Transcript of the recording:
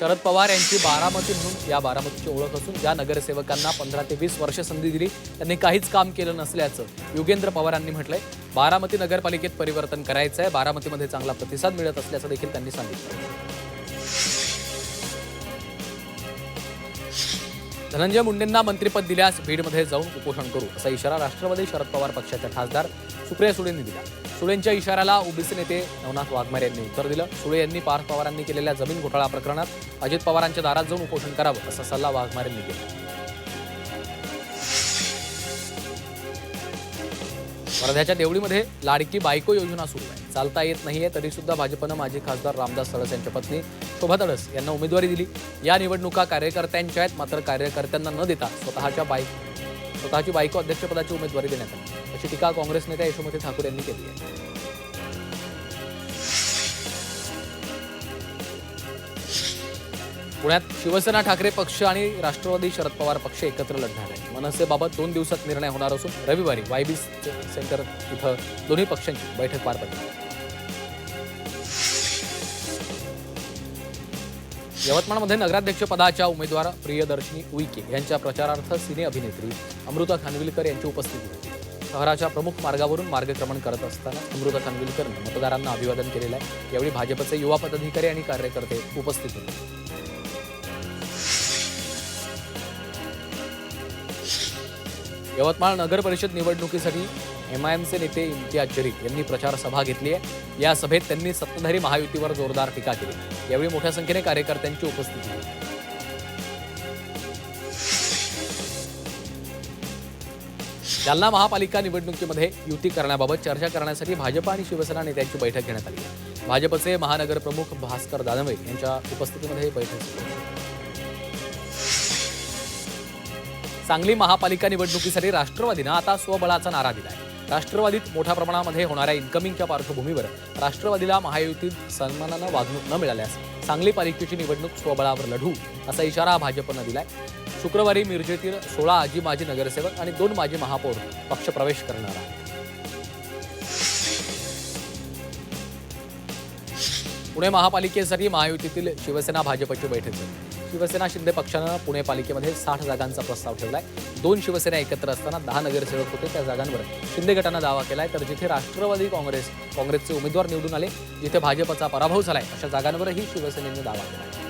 शरद पवार यांची बारामती म्हणून या बारामतीची ओळख असून ज्या नगरसेवकांना 15 ते 20 वर्ष संधी दिली त्यांनी काहीच काम केलं नसल्याचं योगेंद्र पवारांनी म्हटलंय। बारामती नगरपालिकेत परिवर्तन करायचं आहे, बारामतीमध्ये चांगला प्रतिसाद मिळत असल्याचं देखील त्यांनी सांगितलं। धनंजय मुंडेंना मंत्रिपद दिल्यास बीडमध्ये जाऊन उपोषण करू असा इशारा राष्ट्रवादी शरद पवार पक्षाच्या खासदार सुप्रिया सुळेंनी दिला। सुळेंच्या इशाऱ्याला ओबीसी नेते नवनाथ वाघमारे यांनी उत्तर दिलं। सुळे यांनी पार्थ पवारांनी केलेल्या जमीन घोटाळा प्रकरणात अजित पवारांच्या दारात जाऊन उपोषण करावं असा सल्ला वाघमारेंनी दिला। वर्ध्याच्या देवळीमध्ये लाडकी बायको योजना सुरू आहे। चालता येत नाहीये तरी सुद्धा भाजपनं माजी खासदार रामदास तडस यांच्या पत्नी शोभा तडस यांना उमेदवारी दिली। या निवडणुका कार्यकर्त्यांच्या आहेत, मात्र कार्यकर्त्यांना न देता स्वतःची बायको अध्यक्षपदाची उमेदवारी देण्यात आली अशी टीका काँग्रेस नेत्या यशोमती ठाकूर यांनी केली आहे। पुण्यात शिवसेना ठाकरे पक्ष आणि राष्ट्रवादी शरद पवार पक्ष एकत्र लढणार आहे। मनसेबाबत 2 दिवसात निर्णय होणार असून रविवारी वायबी सेंटर इथं दोन्ही पक्षांची बैठक पार पडणार। यवतमाळमध्ये नगराध्यक्ष पदाच्या उमेदवार प्रियदर्शनी उईके यांच्या प्रचारार्थ सिने अभिनेत्री अमृता खानविलकर यांची उपस्थिती होती। शहराच्या प्रमुख मार्गावरून मार्गक्रमण करत असताना अमृता खानविलकरनं मतदारांना अभिवादन केलेलं आहे। यावेळी भाजपचे युवा पदाधिकारी आणि कार्यकर्ते उपस्थित होते। यवतमाळ नगर परिषद निवडणुकीसाठी एमआयएमचे नेते इम्तियाज जरीफ यांनी प्रचार सभा घेतली आहे। या सभेत त्यांनी सत्ताधारी महायुतीवर जोरदार टीका केली। यावेळी मोठ्या संख्येने कार्यकर्त्यांची उपस्थिती होती। जालना महापालिका निवडणुकीमध्ये युती करण्याबाबत चर्चा करण्यासाठी भाजप आणि शिवसेना नेत्यांची बैठक घेण्यात आली आहे। भाजपचे महानगर प्रमुख भास्कर दानवे यांच्या उपस्थितीमध्ये ही बैठक झाली। सांगली महापालिका निवडणुकीसाठी राष्ट्रवादीनं आता स्वबळाचा नारा दिला आहे। राष्ट्रवादीत मोठ्या प्रमाणामध्ये होणाऱ्या इन्कमिंगच्या पार्श्वभूमीवर राष्ट्रवादीला महायुतीत सन्मानानं वागणूक न मिळाल्यास सांगली पालिकेची निवडणूक स्वबळावर लढू असा इशारा भाजपनं दिलाय। शुक्रवारी मिरजेतील 16 आजी माजी नगरसेवक आणि 2 माजी महापौर पक्षप्रवेश करणार आहेत। पुणे महापालिकेसाठी महायुतीतील शिवसेना भाजपची बैठक झाली। शिवसेना शिंदे पक्षानं पुणे पालिकेमध्ये 60 जागांचा प्रस्ताव ठेवलाय। 2 शिवसेना एकत्र असताना 10 नगरसेवक होते, त्या जागांवर शिंदे गटानं दावा केलाय। तर जिथे राष्ट्रवादी काँग्रेसचे उमेदवार निवडून आले, जिथे भाजपचा पराभव झालाय अशा जागांवरही शिवसेनेने दावा केलाय।